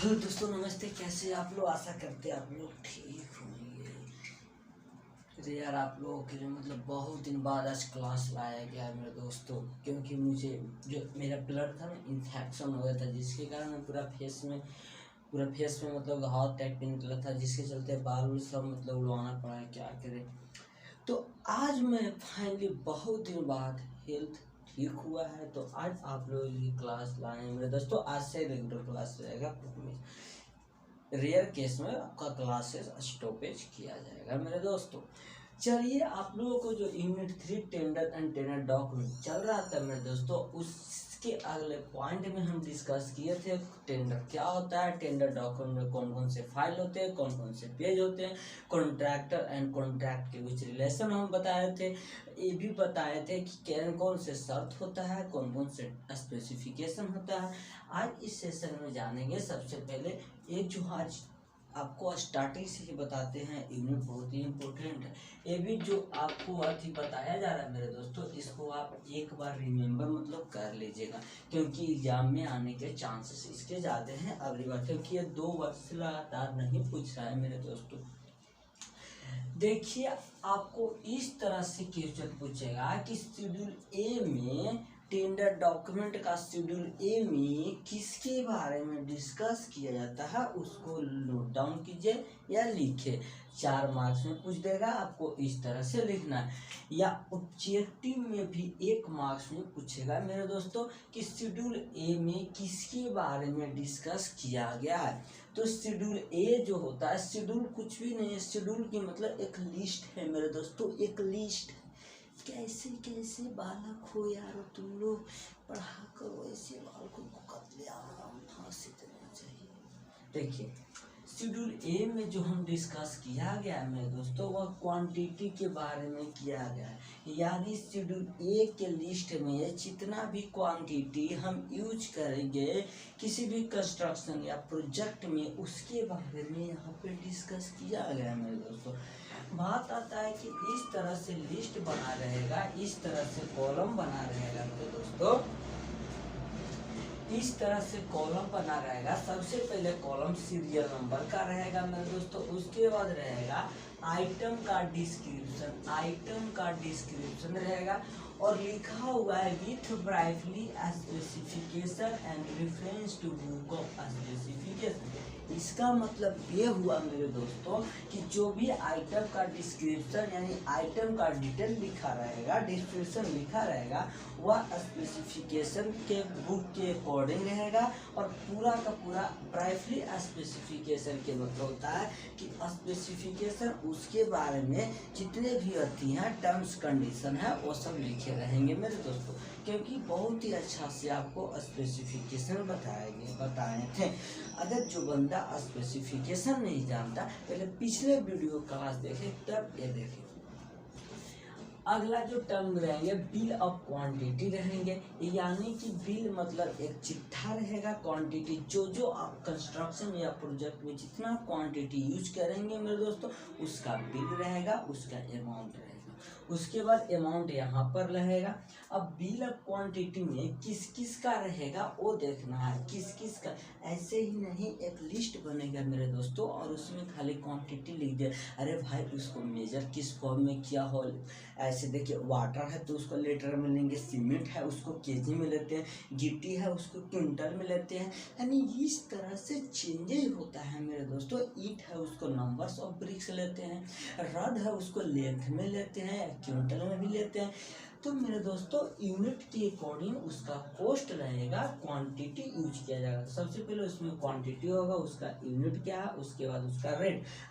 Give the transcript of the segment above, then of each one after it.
Hello दोस्तों, नमस्ते। कैसे आप लोग? आशा करते आप लोग ठीक होंगे। अरे यार, आप लोगों के लिए बहुत दिन बाद आज क्लास लाया गया है मेरे दोस्तों, क्योंकि मुझे जो मेरा ब्लड था ना, इन्फेक्शन हो गया था, जिसके कारण मैं पूरा फेस में घाव टाइप पे निकला था, जिसके चलते बाल सब उड़वाना पड़ा है। क्या करें। तो आज मैं फाइनली बहुत दिन बाद हेल्थ ठीक हुआ है, तो आज आप लोगों की क्लास लाए हैं मेरे दोस्तों। आज से रेगुलर क्लास रहेगा, रेयर केस में आपका क्लासेस स्टॉपेज किया जाएगा मेरे दोस्तों। चलिए, आप लोगों को जो unit 3 tender and tender document चल रहा था मेरे दोस्तों, उसके अगले पॉइंट में हम डिस्कस किए थे टेंडर क्या होता है, टेंडर डॉक्यूमेंट में कौन कौन से फाइल होते हैं, कौन कौन से पेज होते हैं, कॉन्ट्रैक्टर एंड कॉन्ट्रैक्ट के कुछ रिलेशन हम बताए थे। ये भी बताए थे कि कौन कौन से शर्त होता है, कौन कौन से स्पेसिफिकेशन होता है। आज इस सेशन में जानेंगे। सबसे पहले एक जो आज आपको स्टार्टिंग से ही बताते हैं, यूनिट बहुत ही इम्पोर्टेंट है। ये भी जो आपको अभी बताया जा रहा है मेरे दोस्तों, इसको आप एक बार रिमेम्बर कर लीजिएगा, क्योंकि एग्जाम में आने के चांसेस इसके ज़्यादा हैं अगली बार, क्योंकि ये 2 वर्ष से लगातार नहीं पूछ रहा है मेरे दोस्तों। देखिए, आपको इस तरह से क्वेश्चन पूछेगा कि शेड्यूल ए में टेंडर डॉक्यूमेंट का शेड्यूल ए में किसके बारे में डिस्कस किया जाता है, उसको नोट डाउन कीजिए या लिखे। 4 मार्क्स में पूछ देगा, आपको इस तरह से लिखना है। या ऑब्जेक्टिव में भी 1 मार्क्स में पूछेगा मेरे दोस्तों कि शेड्यूल ए में किसके बारे में डिस्कस किया गया है। तो शेड्यूल ए जो होता है, शेड्यूल कुछ भी नहीं है, शेड्यूल की एक लिस्ट है मेरे दोस्तों, एक लिस्ट। कैसे कैसे बालक हो यार तुम लोग, पढ़ा करो ऐसे बालकों को, कत्लेआम फांसी देना चाहिए। देखिए, शेड्यूल ए में जो हम डिस्कस किया गया है मेरे दोस्तों, वह क्वांटिटी के बारे में किया गया है। यानी शेड्यूल ए के लिस्ट में जितना भी क्वांटिटी हम यूज करेंगे किसी भी कंस्ट्रक्शन या प्रोजेक्ट में, उसके बारे में यहाँ पे डिस्कस किया गया है मेरे दोस्तों। बात आता है कि इस तरह से लिस्ट बना रहेगा, इस तरह से कॉलम बना रहेगा मेरे दोस्तों, इस तरह से कॉलम बना रहेगा। सबसे पहले कॉलम सीरियल नंबर का रहेगा मेरे दोस्तों, उसके बाद रहेगा आइटम का डिस्क्रिप्शन, आइटम का डिस्क्रिप्शन रहेगा, और लिखा हुआ है with brightly specification and reference to book of specification. इसका मतलब ये हुआ मेरे दोस्तों कि जो भी आइटम का डिस्क्रिप्शन यानी आइटम का डिटेल लिखा रहेगा, डिस्क्रिप्शन लिखा रहेगा, वह स्पेसिफिकेशन के बुक के अकॉर्डिंग रहेगा। और पूरा का पूरा ब्राइटली स्पेसिफिकेशन के होता है कि स्पेसिफिकेशन उसके बारे में जितने भी होती हैं टर्म्स कंडीशन है, वो सब लिखे रहेंगे मेरे दोस्तों, क्योंकि बहुत ही अच्छा से आपको स्पेसिफिकेशन बताए थे। अगर जो बंदा स्पेसिफिकेशन नहीं जानता, पहले पिछले वीडियो क्लास देखे तब ये देखे। अगला जो टर्म रहेंगे बिल ऑफ क्वांटिटी रहेंगे, यानी कि बिल एक चिट्ठा रहेगा, क्वांटिटी जो आप कंस्ट्रक्शन या प्रोजेक्ट में जितना क्वांटिटी यूज करेंगे मेरे दोस्तों, उसका बिल रहेगा, उसका अमाउंट रहेगा। उसके बाद अमाउंट यहाँ पर रहेगा। अब बिल ऑफ क्वांटिटी में किस किस का रहेगा वो देखना है, किस किस का। ऐसे ही नहीं, एक लिस्ट बनेगा मेरे दोस्तों, और उसमें खाली क्वांटिटी लिख दे। अरे भाई, उसको मेजर किस फॉर्म में किया हो। ऐसे देखिए, वाटर है तो उसको लीटर में लेंगे, सीमेंट है उसको केजी में लेते हैं, गिट्टी है उसको क्विंटल में लेते हैं। यानी इस तरह से चेंजेस होता है मेरे दोस्तों। ईंट है उसको नंबर्स ऑफ ब्रिक्स लेते हैं, रड है उसको लेंथ में लेते हैं, क्विंटल में भी लेते हैं। तो मेरे दोस्तों, यूनिट के अकॉर्डिंग उसका कॉस्ट रहेगा, क्वांटिटी यूज किया जाएगा। सबसे पहले उसमें क्वांटिटी होगा, उसका यूनिट क्या है, उसके बाद उसका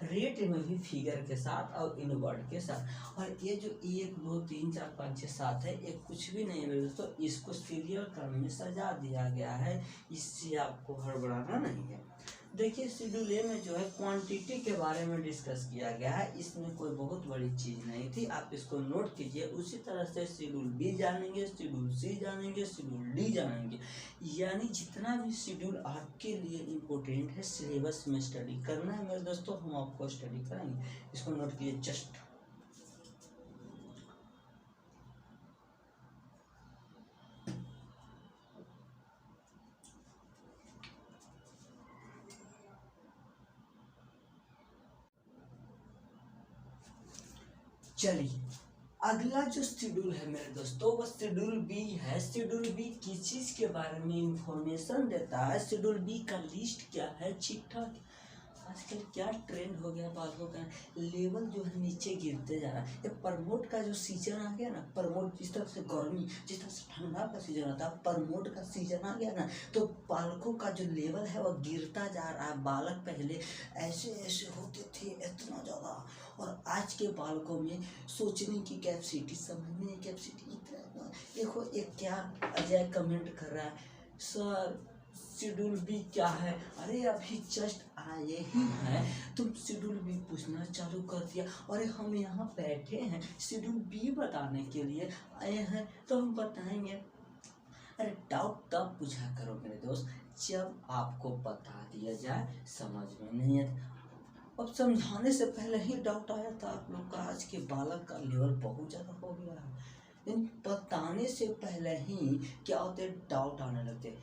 रेट में भी फिगर के साथ और इन वर्ड के साथ। और ये जो 1 2 3 4 5 6 7 है, ये कुछ भी नहीं है मेरे दोस्तों, इसको सीरियल क्रम में सजा दिया गया है, इससे आपको हड़बड़ाना नहीं है। देखिए, शेड्यूल ए में जो है क्वांटिटी के बारे में डिस्कस किया गया है, इसमें कोई बहुत बड़ी चीज़ नहीं थी, आप इसको नोट कीजिए। उसी तरह से शेड्यूल बी जानेंगे, शेड्यूल सी जानेंगे, शेड्यूल डी जानेंगे। यानी जितना भी शेड्यूल आपके लिए इम्पोर्टेंट है, सिलेबस में स्टडी करना है मेरे दोस्तों, हम आपको स्टडी कराएंगे। इसको नोट कीजिए जस्ट। चलिए अगला जो शेड्यूल है मेरे दोस्तों वो शेड्यूल बी है। शेड्यूल बी किस चीज के बारे में इंफॉर्मेशन देता है? शेड्यूल बी का लिस्ट क्या है? ठीक ठाक आजकल क्या ट्रेंड हो गया बालों का, लेवल जो है नीचे गिरते जा रहा है। ये प्रमोट का जो सीजन आ गया ना, प्रमोट जिस तरह से गर्मी, जिस तरह से ठंडा का सीजन आता है, प्रमोट का सीजन आ गया ना, तो बालकों का जो लेवल है वो गिरता जा रहा है। बालक पहले ऐसे ऐसे होते थे इतना ज़्यादा, और आज के बालकों में सोचने की कैपेसिटी, समझने की कैपेसिटी इतना। देखो एक क्या अजय कमेंट कर रहा है, सर शेड्यूल बी क्या है? अरे अभी जस्ट आए ही हैं, तुम शेड्यूल बी पूछना चालू कर दिया। अरे हम यहाँ बैठे हैं शेड्यूल बी बताने के लिए आए हैं, तो हम बताएंगे। अरे डाउट तब पूछा करो मेरे दोस्त जब आपको बता दिया जाए, समझ में नहीं आता। अब समझाने से पहले ही डाउट आया था आप लोग का। आज के बालक का लेवल बहुत ज़्यादा हो गया है, लेकिन बताने से पहले ही क्या होते डाउट आने लगते।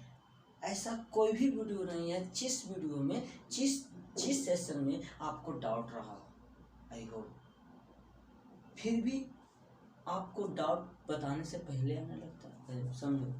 ऐसा कोई भी वीडियो नहीं है जिस वीडियो में जिस सेशन में आपको डाउट रहा, आई होप फिर भी आपको डाउट बताने से पहले आने लगता है। समझो,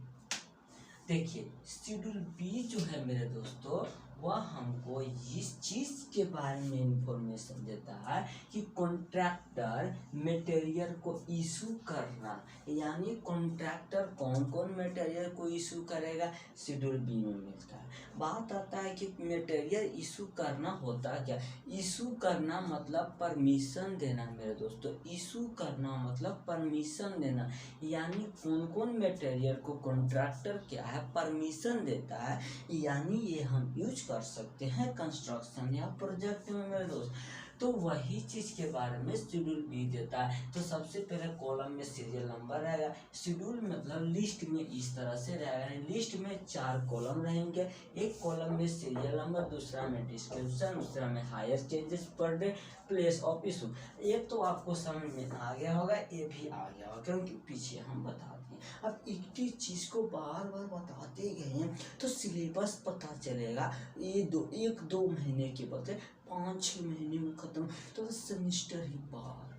देखिए शेड्यूल बी जो है मेरे दोस्तों वह हमको इस चीज़ के बारे में इंफॉर्मेशन देता है कि कॉन्ट्रैक्टर मटेरियल को इशू करना, यानी कॉन्ट्रैक्टर कौन कौन मटेरियल को इशू करेगा शेड्यूल बी में मिलता है। बात आता है कि मटेरियल इशू करना होता क्या? इशू करना मतलब परमिशन देना मेरे दोस्तों, इशू करना मतलब परमिशन देना, यानी कौन कौन मटेरियल को कॉन्ट्रैक्टर क्या है परमिशन देता है, यानी ये हम यूज कर सकते हैं कंस्ट्रक्शन या प्रोजेक्ट में मेरे दोस्त। तो वही चीज़ के बारे में शेड्यूल बी देता है। तो सबसे पहले कॉलम में सीरियल नंबर रहेगा। शेड्यूल मतलब लिस्ट में इस तरह से रहेगा, लिस्ट में 4 कॉलम रहेंगे। एक कॉलम में सीरियल नंबर, दूसरा में डिस्क्रिप्शन, दूसरा में hire charges per day, place of issue. ये तो आपको समझ में आ गया होगा, ये भी आ गया होगा क्योंकि पीछे हम बता दिए। अब एक ही चीज़ को बार बार बताते गए तो सिलेबस पता चलेगा। ये 1-2 महीने के बदले 5-6 महीने में खत्म, तो सेमिस्टर ही बार।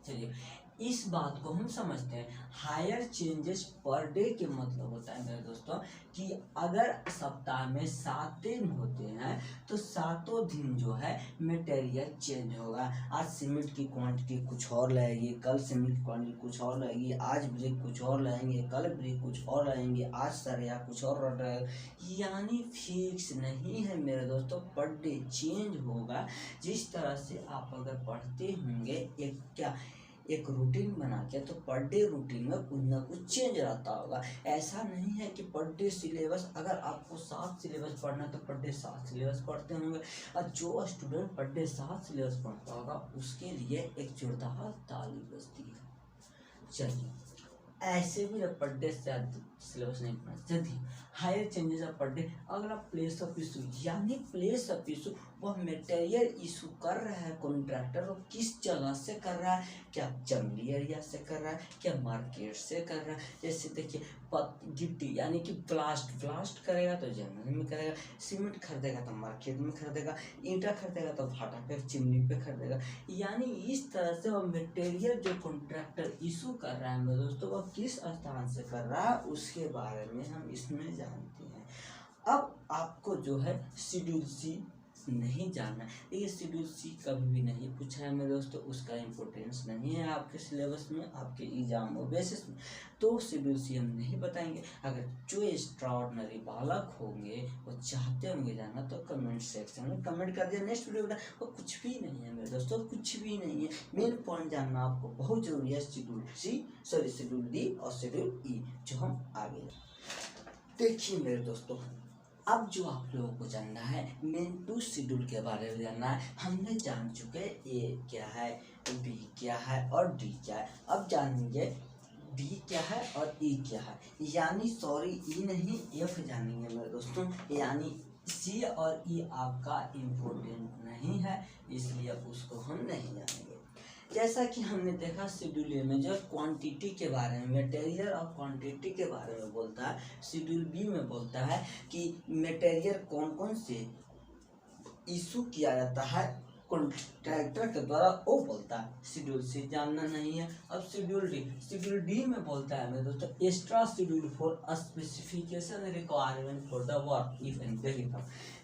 चलिए इस बात को हम समझते हैं। हायर चेंजेस पर डे के मतलब होता है मेरे दोस्तों कि अगर सप्ताह में 7 दिन होते हैं तो 7 दिन जो है मटेरियल चेंज होगा। आज सीमेंट की क्वांटिटी कुछ और लगेगी, कल सीमेंट की क्वांटिटी कुछ और लगेगी, आज ब्रिक कुछ और लाएंगे, कल ब्रिक कुछ और लाएंगे, आज सरिया कुछ और रहेगा, यानी फिक्स नहीं है मेरे दोस्तों, पर डे चेंज होगा। जिस तरह से आप अगर पढ़ते होंगे एक रूटीन बना के, तो पर डे रूटीन में कुछ ना कुछ चेंज रहता होगा। ऐसा नहीं है कि पर डे सिलेबस, अगर आपको 7 सिलेबस पढ़ना है तो पर डे 7 सिलेबस पढ़ते होंगे, और जो स्टूडेंट पर डे 7 सिलेबस पढ़ता होगा उसके लिए एक जोरदार ताली बजती है। चलिए ऐसे भी पर डे से सिलेबस नहीं पढ़ना। यदि hire charges of per day, अगला प्लेस ऑफ इशू, यानी प्लेस ऑफ इशू वह मटेरियल इशू कर रहा है कॉन्ट्रैक्टर, वो किस जगह से कर रहा है, क्या जंगली एरिया से कर रहा है, क्या मार्केट से कर रहा है। जैसे देखिए गिट्टी यानी कि ब्लास्ट करेगा तो जंगल में करेगा, सीमेंट खरीदेगा तो मार्केट में खरीदेगा, ईंटा खरीदेगा तो भाटा पे चिमनी पे खरीदेगा, यानी इस तरह से वह मटेरियल जो कॉन्ट्रैक्टर इशू कर रहा है मेरे दोस्तों वह किस स्थान से कर रहा है उसके बारे में हम इसमें जानते हैं। अब आपको जो है शेड्यूल सी नहीं जानना है, ये शेड्यूल सी कभी भी नहीं पूछा है मेरे दोस्तों, उसका इम्पोर्टेंस नहीं है आपके सिलेबस में, आपके एग्जाम और बेसिस में, तो शेड्यूल सी हम नहीं बताएंगे। अगर जो एक्स्ट्राऑर्डिनरी बालक होंगे वो चाहते होंगे जानना तो कमेंट सेक्शन में कमेंट कर दिया, नेक्स्ट वीडियो बना। वो कुछ भी नहीं है मेरे दोस्तों, कुछ भी नहीं है। मेन पॉइंट जानना आपको बहुत जरूरी है, शेड्यूल डी और शेड्यूल ई जो हम आगे। देखिए मेरे दोस्तों, अब जो आप लोगों को जानना है मेन 2 शेड्यूल के बारे में जानना है। हमने जान चुके ए क्या है, बी क्या है और डी क्या है। अब जानेंगे डी क्या है और ई क्या है, यानी सॉरी ई नहीं एफ जानेंगे मेरे दोस्तों, यानी सी और ई आपका इम्पोर्टेंट नहीं है, इसलिए उसको हम नहीं जानेंगे। जैसा कि हमने देखा शेड्यूल ए में जो क्वांटिटी के बारे में, मटेरियल और क्वांटिटी के बारे में बोलता है, शेड्यूल बी में बोलता है कि मटेरियल कौन कौन से इशू किया जाता है कॉन्ट्रैक्टर के द्वारा वो बोलता है। शेड्यूल सी जानना नहीं है। अब शेड्यूल डी में बोलता है मेरे दोस्तों extra schedule for specification requirement for the work if any.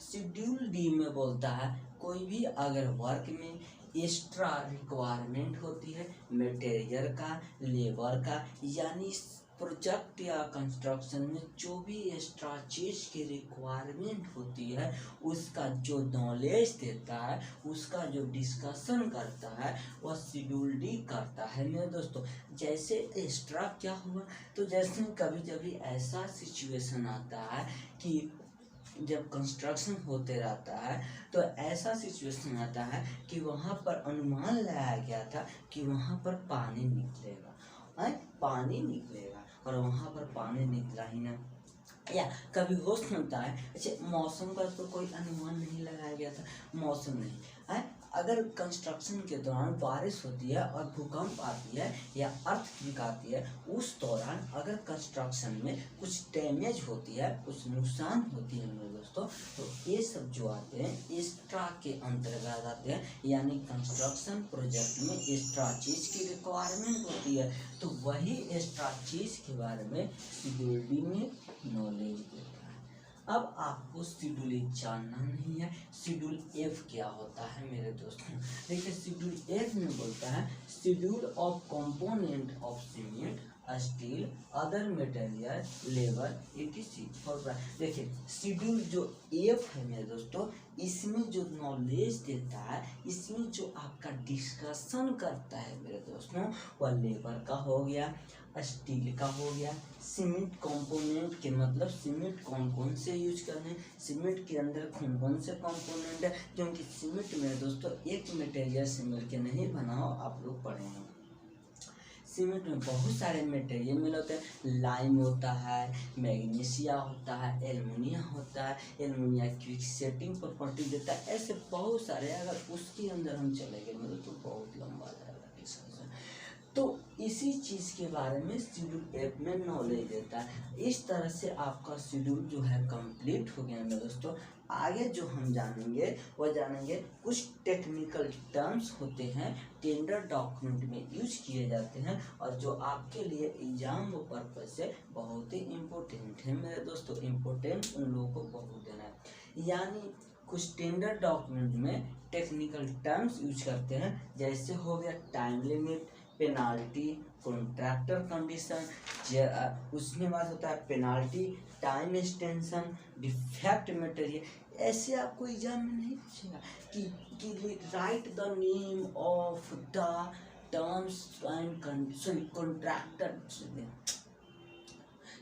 Schedule D में बोलता है कोई भी अगर वर्क में एक्स्ट्रा रिक्वायरमेंट होती है मटेरियल का, लेबर का, यानी प्रोजेक्ट या कंस्ट्रक्शन में जो भी एक्स्ट्रा चीज़ की रिक्वायरमेंट होती है उसका जो नॉलेज देता है, उसका जो डिस्कशन करता है वह शेड्यूल डी करता है मेरे दोस्तों। जैसे एक्स्ट्रा क्या हुआ, तो जैसे कभी कभी ऐसा सिचुएशन आता है कि जब कंस्ट्रक्शन होते रहता है तो ऐसा सिचुएशन आता है कि वहाँ पर अनुमान लगाया गया था कि वहाँ पर पानी निकलेगा और वहाँ पर पानी निकला ही ना। या कभी हो सकता है अच्छा मौसम का तो कोई अनुमान नहीं लगाया गया था, मौसम नहीं है। अगर कंस्ट्रक्शन के दौरान बारिश होती है और भूकंप आती है या अर्थक्वेक आती है, उस दौरान अगर कंस्ट्रक्शन में कुछ डैमेज होती है, कुछ नुकसान होती है मेरे दोस्तों, तो ये सब जो आते हैं एक्स्ट्रा के अंतर्गत आते हैं। यानी कंस्ट्रक्शन प्रोजेक्ट में एक्स्ट्रा चीज़ की रिक्वायरमेंट होती है तो वही एक्स्ट्रा चीज़ के बारे में शेड्यूल डी में नॉलेज देता है। अब आपको शेड्यूल ए जानना नहीं है, शेड्यूल एफ क्या होता है मेरे दोस्तों। देखिए शेड्यूल एफ में बोलता है schedule of component of cement, steel, other material, labour etc। देखिए शेड्यूल जो एफ है मेरे दोस्तों, इसमें जो नॉलेज देता है, इसमें जो आपका डिस्कशन करता है मेरे दोस्तों, वह लेबर का हो गया, स्टील का हो गया, सीमेंट कंपोनेंट के मतलब सीमेंट कौन कौन से यूज करने हैं, सीमेंट के अंदर कौन कौन से कंपोनेंट है, क्योंकि सीमेंट में दोस्तों एक मटेरियल से मिलकर नहीं बना हो, आप लोग पढ़े हैं। सीमेंट में बहुत सारे मटेरियल मिल होते हैं, लाइम होता है, मैग्नीशिया होता है, एल्युमिनियम होता है, एल्युमिनियम क्विक सेटिंग प्रॉपर्टी देता है, ऐसे बहुत सारे। अगर उसके अंदर हम चलेंगे मतलब तो बहुत लंबा जाएगा डिस्कशन। तो इसी चीज़ के बारे में शेड्यूल एफ में नॉलेज देता है। इस तरह से आपका शेड्यूल जो है कंप्लीट हो गया मेरे दोस्तों। आगे जो हम जानेंगे वह जानेंगे कुछ टेक्निकल टर्म्स होते हैं, टेंडर डॉक्यूमेंट में यूज किए जाते हैं और जो आपके लिए एग्जाम पर्पज से बहुत ही इम्पोर्टेंट है मेरे दोस्तों। इम्पोर्टेंट उन लोगों को बहुत देना है। यानी कुछ टेंडर डॉक्यूमेंट में टेक्निकल टर्म्स यूज करते हैं, जैसे हो गया time limit, penalty, contractor condition, उसके बाद होता है penalty, time extension, defect material. ऐसे आपको एग्जाम में नहीं पूछेगा कि right the name of the terms and sorry contractor.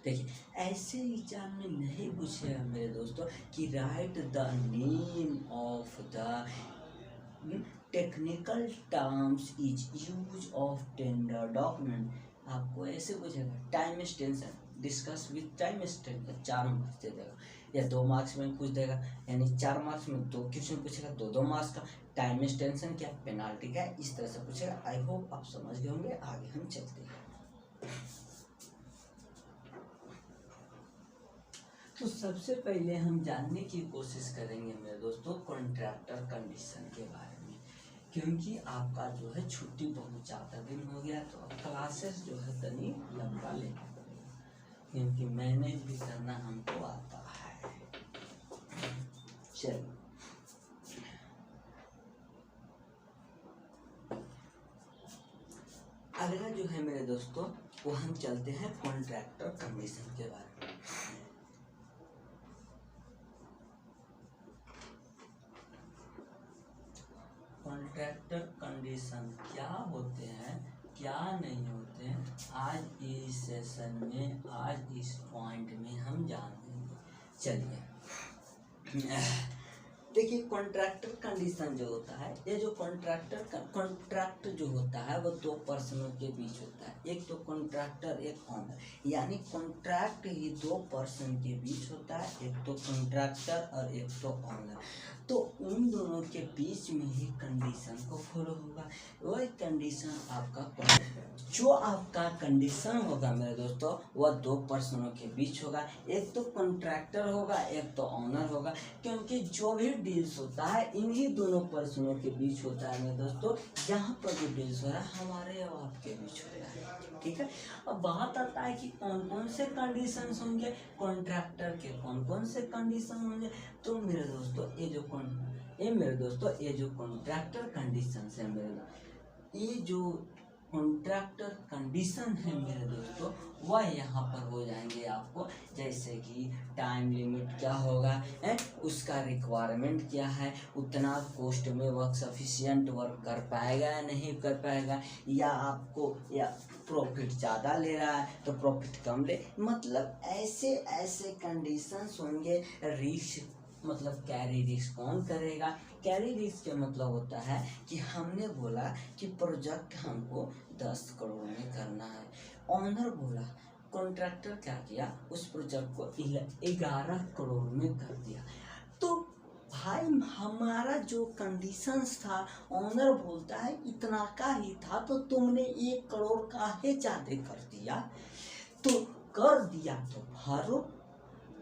देखिए ऐसे एग्जाम में नहीं पूछेगा मेरे दोस्तों कि right the name of the technical terms is use of tender document. आपको ऐसे पूछेगा time extension, discuss with time extension, 4 marks दे देगा या 2 मार्क्स में पूछ देगा। यानी 4 मार्क्स में 2 क्वेश्चन पूछेगा, 2 मार्क्स का। टाइम एक्सटेंशन क्या, पेनाल्टी क्या, इस तरह से पूछेगा। आई होप आप समझ गए होंगे। आगे हम चलते हैं। तो सबसे पहले हम जानने की कोशिश करेंगे मेरे दोस्तों कॉन्ट्रैक्टर कंडीशन के बारे में, क्योंकि आपका जो है छुट्टी बहुत ज़्यादा दिन हो गया तो अब क्लासेस जो है तनी लंबा लेना पड़ेगा, क्योंकि मैनेज भी करना हमको आता है। चलो अगला जो है मेरे दोस्तों वो हम चलते हैं कॉन्ट्रैक्टर कंडीशन के बारे में। कॉन्ट्रैक्टर कंडीशन क्या होते हैं, क्या नहीं होते हैं, आज इस सेशन में, आज इस पॉइंट में हम जानेंगे। चलिए देखिए कॉन्ट्रैक्टर कंडीशन जो होता है, ये जो कॉन्ट्रैक्ट जो होता है वो 2 पर्सनों के बीच होता है, एक तो कॉन्ट्रैक्टर एक ऑनर। यानी कॉन्ट्रैक्ट ही 2 पर्सन के बीच होता है, एक तो कॉन्ट्रैक्टर और एक तो ऑनर। तो उन दोनों के बीच में ही कंडीशन को फॉलो होगा। वही कंडीशन आपका जो आपका कंडीशन होगा मेरे दोस्तों, वह दो पर्सनों के बीच होगा। एक तो कॉन्ट्रैक्टर होगा, एक तो ऑनर होगा, क्योंकि जो भी डील्स होता है इन्हीं दोनों पर्सनों के बीच होता है मेरे दोस्तों। यहाँ पर जो डील्स हो रहा है हमारे और आपके बीच हो रहा है, ठीक है। अब बात आता है कि कौन कौन से कंडीशन होंगे कॉन्ट्रैक्टर के, कौन कौन से कंडीशन होंगे। तो मेरे दोस्तों ये जो कॉन्ट्रैक्टर कंडीशन है ये जो कॉन्ट्रैक्टर कंडीशन है मेरे दोस्तों, वह यहाँ पर हो जाएंगे आपको। जैसे कि टाइम लिमिट क्या होगा, उसका रिक्वायरमेंट क्या है, उतना कॉस्ट में वह सफिशिएंट वर्क कर पाएगा या नहीं कर पाएगा, या आपको या प्रॉफिट ज़्यादा ले रहा है तो प्रॉफिट कम ले। मतलब ऐसे ऐसे कंडीशंस होंगे। रिस्क मतलब कैरी रिस्क कौन करेगा। कैरी रिस्क का मतलब होता है कि हमने बोला कि प्रोजेक्ट हमको 10 करोड़ में करना है, ऑनर बोला, कॉन्ट्रैक्टर क्या किया, उस प्रोजेक्ट को 11 करोड़ में कर दिया। तो भाई हमारा जो कंडीशंस था, ऑनर बोलता है इतना का ही था तो तुमने 1 करोड़ काहे ज़्यादा कर दिया, तो कर दिया तो भरो।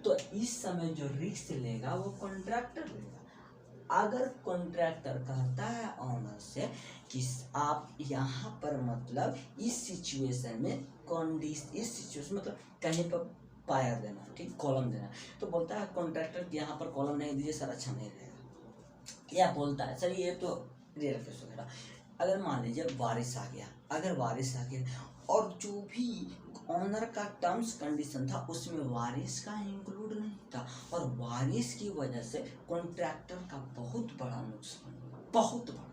तो इस समय जो रिस्क लेगा वो कॉन्ट्रैक्टर लेगा। अगर कॉन्ट्रैक्टर कहता है ऑनर से कि आप यहाँ पर मतलब इस सिचुएशन में मतलब कहीं पर पायर देना, ठीक, कॉलम देना, तो बोलता है कॉन्ट्रैक्टर यहाँ पर कॉलम नहीं दीजिए सर, अच्छा नहीं रहेगा। या बोलता है सर ये तो रियल केस वगैरह, अगर मान लीजिए बारिश आ गया, और जो भी ऑनर का टर्म्स कंडीशन था उसमें वारिस का इंक्लूड नहीं था, और वारिस की वजह से कॉन्ट्रैक्टर का बहुत बड़ा नुकसान, बहुत बड़ा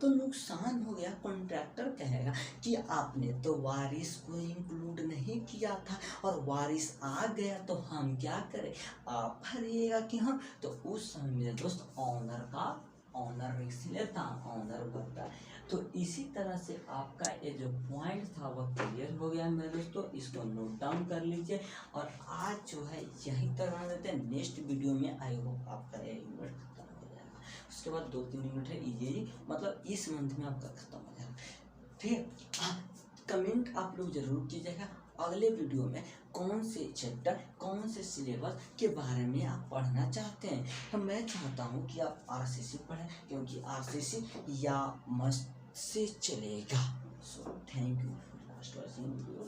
तो नुकसान हो गया। कॉन्ट्रैक्टर कहेगा कि आपने तो वारिस को इंक्लूड नहीं किया था और वारिस आ गया तो हम क्या करें, आप भरिएगा कि हम। तो उस समय मेरे दोस्त ऑनर रिस्क लेता, ऑनर भरता। तो इसी तरह से आपका ये जो पॉइंट था वह क्लियर हो गया मेरे दोस्तों, इसको नोट डाउन कर लीजिए। और आज जो है यहीं तक रहने देते हैं, नेक्स्ट वीडियो में आई होप आपका ये यूनिट खत्म हो जाएगा। उसके बाद 2-3 यूनिट है इजी, मतलब इस मंथ में आपका खत्म हो जाएगा। फिर कमेंट आप लोग जरूर कीजिएगा अगले वीडियो में कौन से चैप्टर, कौन से सिलेबस के बारे में आप पढ़ना चाहते हैं। तो मैं चाहता हूँ कि आप आरसीसी पढ़ें, क्योंकि आरसीसी या मस्त से चलेगा। So thank you for watching video.